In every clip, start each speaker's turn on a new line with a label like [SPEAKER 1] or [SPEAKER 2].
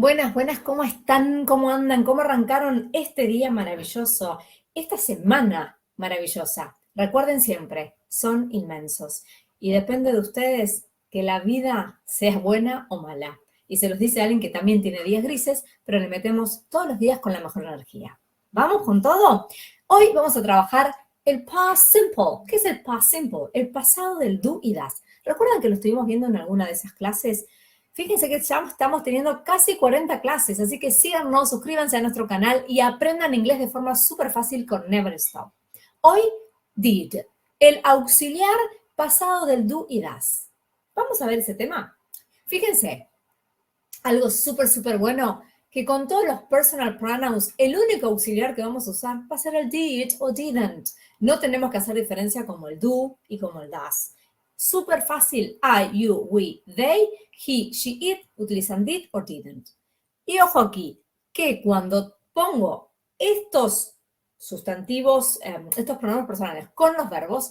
[SPEAKER 1] Buenas, buenas, ¿cómo están? ¿Cómo andan? ¿Cómo arrancaron este día maravilloso? Esta semana maravillosa. Recuerden siempre, son inmensos. Y depende de ustedes que la vida sea buena o mala. Y se los dice alguien que también tiene días grises, pero le metemos todos los días con la mejor energía. ¿Vamos con todo? Hoy vamos a trabajar el past simple. ¿Qué es el past simple? El pasado del do y das. ¿Recuerdan que lo estuvimos viendo en alguna de esas clases? Fíjense que ya estamos teniendo casi 40 clases, así que síganos, suscríbanse a nuestro canal y aprendan inglés de forma súper fácil con Never Stop. Hoy, did, el auxiliar pasado del do y das. Vamos a ver ese tema. Fíjense, algo súper bueno, que con todos los personal pronouns, el único auxiliar que vamos a usar va a ser el did o didn't. No tenemos que hacer diferencia como el do y como el does. Súper fácil. I, you, we, they, he, she, it, utilizan did o didn't. Y ojo aquí, que cuando pongo estos sustantivos, estos pronombres personales con los verbos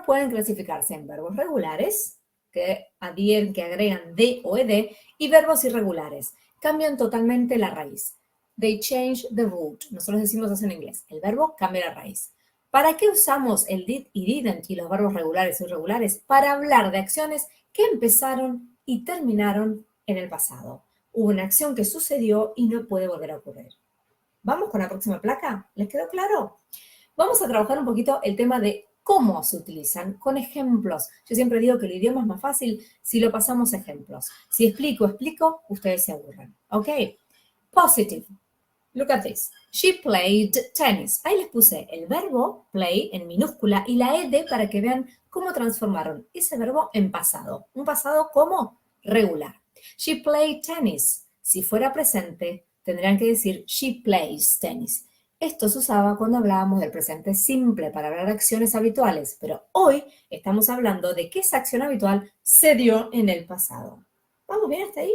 [SPEAKER 1] pueden clasificarse en verbos regulares, que adhieren, que agregan de o ed, y verbos irregulares. Cambian totalmente la raíz. They change the root. Nosotros decimos eso en inglés. El verbo cambia la raíz. ¿Para qué usamos el did y didn't y los verbos regulares y irregulares? Para hablar de acciones que empezaron y terminaron en el pasado. Hubo una acción que sucedió y no puede volver a ocurrir. ¿Vamos con la próxima placa? ¿Les quedó claro? Vamos a trabajar un poquito el tema de cómo se utilizan con ejemplos. Yo siempre digo que el idioma es más fácil si lo pasamos a ejemplos. Si explico, ustedes se aburren. ¿Ok? Positive. Look at this. She played tennis. Ahí les puse el verbo play en minúscula y la ed para que vean cómo transformaron ese verbo en pasado. Un pasado como regular. She played tennis. Si fuera presente, tendrían que decir she plays tennis. Esto se usaba cuando hablábamos del presente simple para hablar de acciones habituales, pero hoy estamos hablando de que esa acción habitual se dio en el pasado. ¿Vamos bien hasta ahí?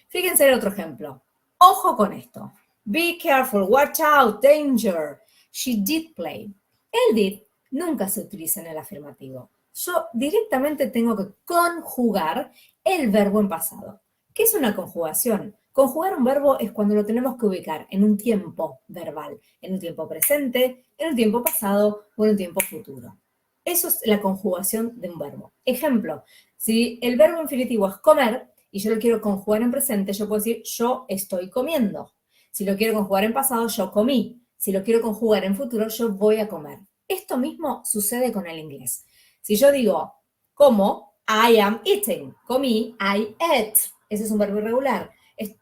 [SPEAKER 1] Fíjense el otro ejemplo. Ojo con esto. Be careful, watch out, danger. She did play. El did nunca se utiliza en el afirmativo. Yo directamente tengo que conjugar el verbo en pasado. ¿Qué es una conjugación? Conjugar un verbo es cuando lo tenemos que ubicar en un tiempo verbal, en un tiempo presente, en un tiempo pasado o en un tiempo futuro. Eso es la conjugación de un verbo. Ejemplo, si el verbo infinitivo es comer y yo lo quiero conjugar en presente, yo puedo decir yo estoy comiendo. Si lo quiero conjugar en pasado, yo comí. Si lo quiero conjugar en futuro, yo voy a comer. Esto mismo sucede con el inglés. Si yo digo como, I am eating. Comí, I ate. Ese es un verbo irregular.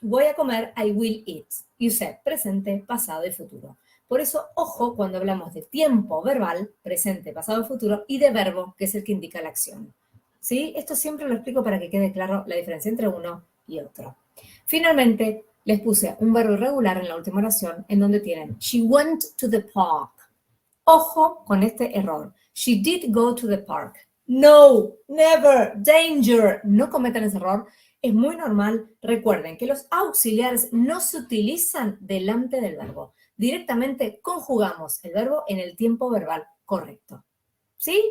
[SPEAKER 1] Voy a comer, I will eat. Y usé presente, pasado y futuro. Por eso, ojo cuando hablamos de tiempo verbal, presente, pasado y futuro, y de verbo, que es el que indica la acción. ¿Sí? Esto siempre lo explico para que quede claro la diferencia entre uno y otro. Finalmente, les puse un verbo irregular en la última oración en donde tienen she went to the park. Ojo con este error. She did go to the park. No, never, danger. No cometan ese error. Es muy normal. Recuerden que los auxiliares no se utilizan delante del verbo. Directamente conjugamos el verbo en el tiempo verbal correcto. ¿Sí?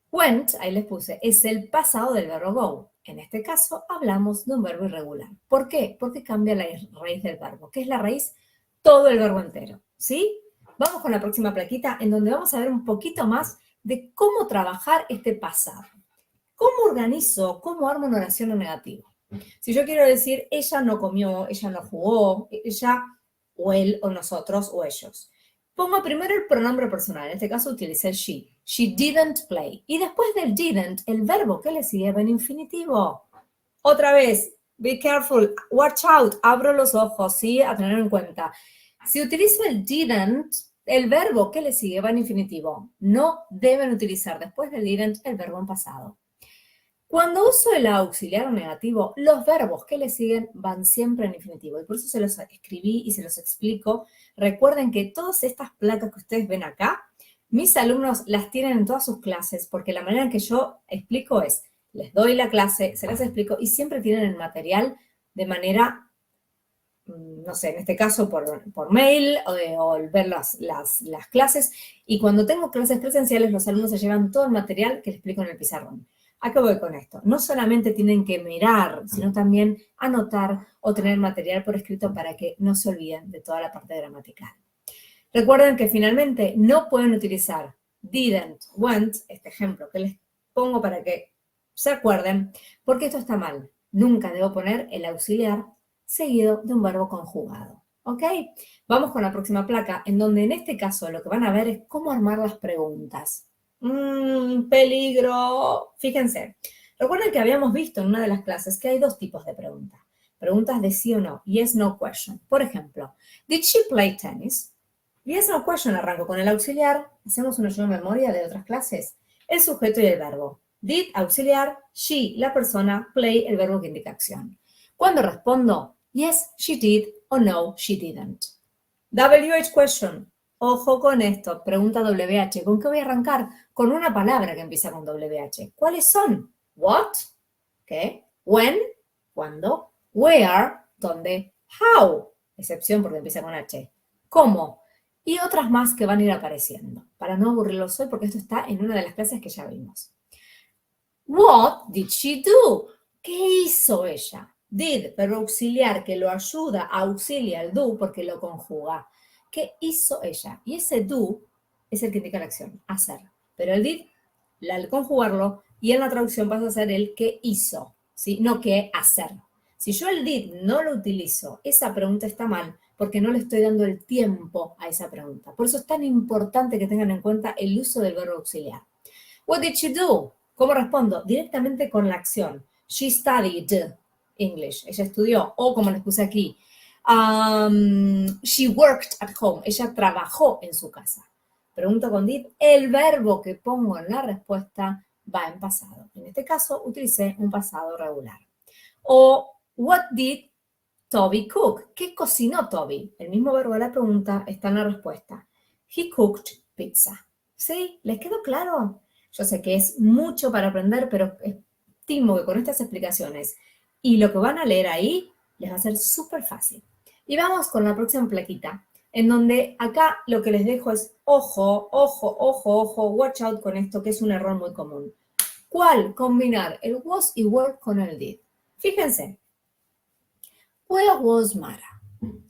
[SPEAKER 1] Went, ahí les puse, es el pasado del verbo go. En este caso, hablamos de un verbo irregular. ¿Por qué? Porque cambia la raíz del verbo. ¿Qué es la raíz? Todo el verbo entero. ¿Sí? Vamos con la próxima plaquita en donde vamos a ver un poquito más de cómo trabajar este pasado. ¿Cómo organizo, cómo armo una oración en negativo? Si yo quiero decir, ella no comió, ella no jugó, ella o él o nosotros o ellos. Pongo primero el pronombre personal, en este caso utilicé el she. She didn't play. Y después del didn't, el verbo que le sigue va en infinitivo. Otra vez, be careful, watch out, abro los ojos, ¿sí? A tener en cuenta. Si utilizo el didn't, el verbo que le sigue va en infinitivo. No deben utilizar después del didn't el verbo en pasado. Cuando uso el auxiliar negativo, los verbos que le siguen van siempre en infinitivo. Y por eso se los escribí y se los explico. Recuerden que todas estas placas que ustedes ven acá, mis alumnos las tienen en todas sus clases, porque la manera en que yo explico es, les doy la clase, se las explico y siempre tienen el material de manera, no sé, en este caso por mail o ver las clases. Y cuando tengo clases presenciales, los alumnos se llevan todo el material que les explico en el pizarrón. ¿A qué voy con esto? No solamente tienen que mirar, sino también anotar o tener material por escrito para que no se olviden de toda la parte gramatical. Recuerden que finalmente no pueden utilizar didn't, went, este ejemplo que les pongo para que se acuerden, porque esto está mal. Nunca debo poner el auxiliar seguido de un verbo conjugado. ¿Ok? Vamos con la próxima placa, en donde en este caso lo que van a ver es cómo armar las preguntas. Peligro. Fíjense, recuerden que habíamos visto en una de las clases que hay dos tipos de preguntas. Preguntas de sí o no, yes, no question. Por ejemplo, did she play tennis? Yes, no question, arranco con el auxiliar. Hacemos una ayuda de memoria de otras clases. El sujeto y el verbo. Did, auxiliar, she, la persona, play, el verbo que indica acción. Cuando respondo, yes, she did, o no, she didn't. WH question. Ojo con esto, pregunta WH. ¿Con qué voy a arrancar? Con una palabra que empieza con WH. ¿Cuáles son? What, ¿qué? When, ¿cuándo? Where, ¿dónde? How, excepción porque empieza con H. ¿Cómo? Y otras más que van a ir apareciendo. Para no aburrirlos hoy, porque esto está en una de las clases que ya vimos. What did she do? ¿Qué hizo ella? Did, verbo auxiliar que lo ayuda, auxilia el do porque lo conjuga. ¿Qué hizo ella? Y ese do es el que indica la acción, hacer. Pero el did, al conjugarlo, y en la traducción pasa a ser el que hizo, ¿sí? No qué hacer. Si yo el did no lo utilizo, esa pregunta está mal porque no le estoy dando el tiempo a esa pregunta. Por eso es tan importante que tengan en cuenta el uso del verbo auxiliar. What did she do? ¿Cómo respondo? Directamente con la acción. She studied English. Ella estudió. O como les puse aquí, she worked at home. Ella trabajó en su casa. Pregunto con did. El verbo que pongo en la respuesta va en pasado. En este caso, utilicé un pasado regular. O what did Toby cook? ¿Qué cocinó Toby? El mismo verbo de la pregunta está en la respuesta. He cooked pizza. ¿Sí? ¿Les quedó claro? Yo sé que es mucho para aprender, pero estimo que con estas explicaciones y lo que van a leer ahí les va a ser súper fácil. Y vamos con la próxima plaquita, en donde acá lo que les dejo es ojo, ojo, ojo, ojo, watch out con esto, que es un error muy común. ¿Cuál? Combinar el was y were con el did. Fíjense. Where was Mara?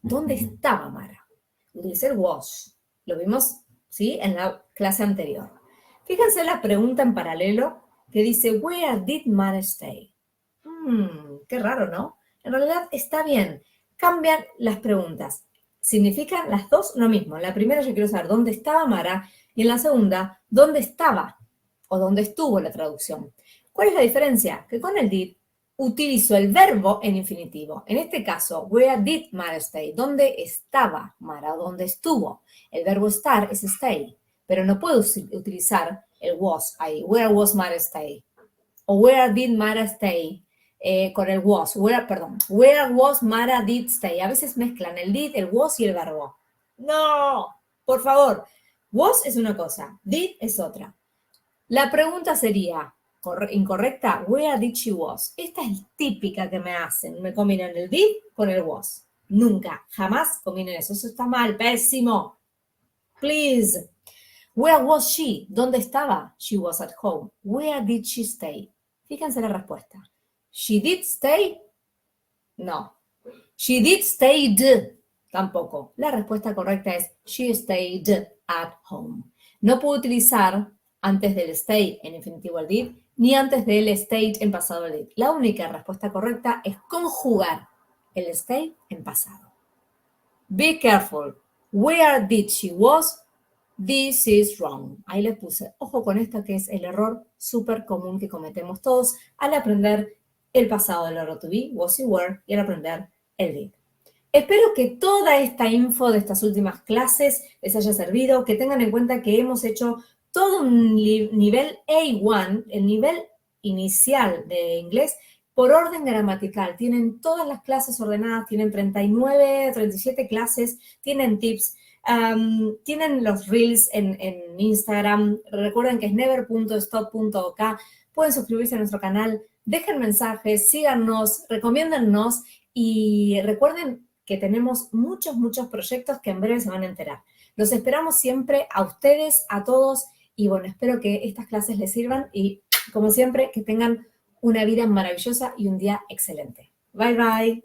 [SPEAKER 1] ¿Dónde estaba Mara? Utilicé el was. Lo vimos, ¿sí? En la clase anterior. Fíjense la pregunta en paralelo que dice, where did Mara stay? Qué raro, ¿no? En realidad está bien. Cambian las preguntas. Significan las dos lo mismo. En la primera yo quiero saber dónde estaba Mara y en la segunda, dónde estaba o dónde estuvo la traducción. ¿Cuál es la diferencia? Que con el did utilizo el verbo en infinitivo. En este caso, where did Mara stay? ¿Dónde estaba Mara? ¿Dónde estuvo? El verbo estar es stay, pero no puedo utilizar el was ahí. Where was Mara stay? O where did Mara stay? Con el was. Where was Mara did stay? A veces mezclan el did, el was y el verbo. No, por favor. Was es una cosa, did es otra. La pregunta sería, incorrecta, where did she was? Esta es típica que me hacen. Me combinan el did con el was. Nunca, jamás combinen eso. Eso está mal, pésimo. Please. Where was she? ¿Dónde estaba? She was at home. Where did she stay? Fíjense la respuesta. She did stay? No. She did stayed? Tampoco. La respuesta correcta es she stayed at home. No puedo utilizar antes del stay en infinitivo el did, ni antes del stayed en pasado el did. La única respuesta correcta es conjugar el stay en pasado. Be careful. Where did she was? This is wrong. Ahí les puse, ojo con esto que es el error súper común que cometemos todos al aprender el pasado del verbo to be, was y were, y al aprender el did. Espero que toda esta info de estas últimas clases les haya servido, que tengan en cuenta que hemos hecho todo un nivel A1, el nivel inicial de inglés, por orden gramatical. Tienen todas las clases ordenadas, tienen 39, 37 clases, tienen tips, tienen los reels en Instagram. Recuerden que es never.stop.ok. Pueden suscribirse a nuestro canal, dejen mensajes, síganos, recomiéndennos y recuerden que tenemos muchos, muchos proyectos que en breve se van a enterar. Los esperamos siempre a ustedes, a todos, y bueno, espero que estas clases les sirvan y, como siempre, que tengan una vida maravillosa y un día excelente. Bye, bye.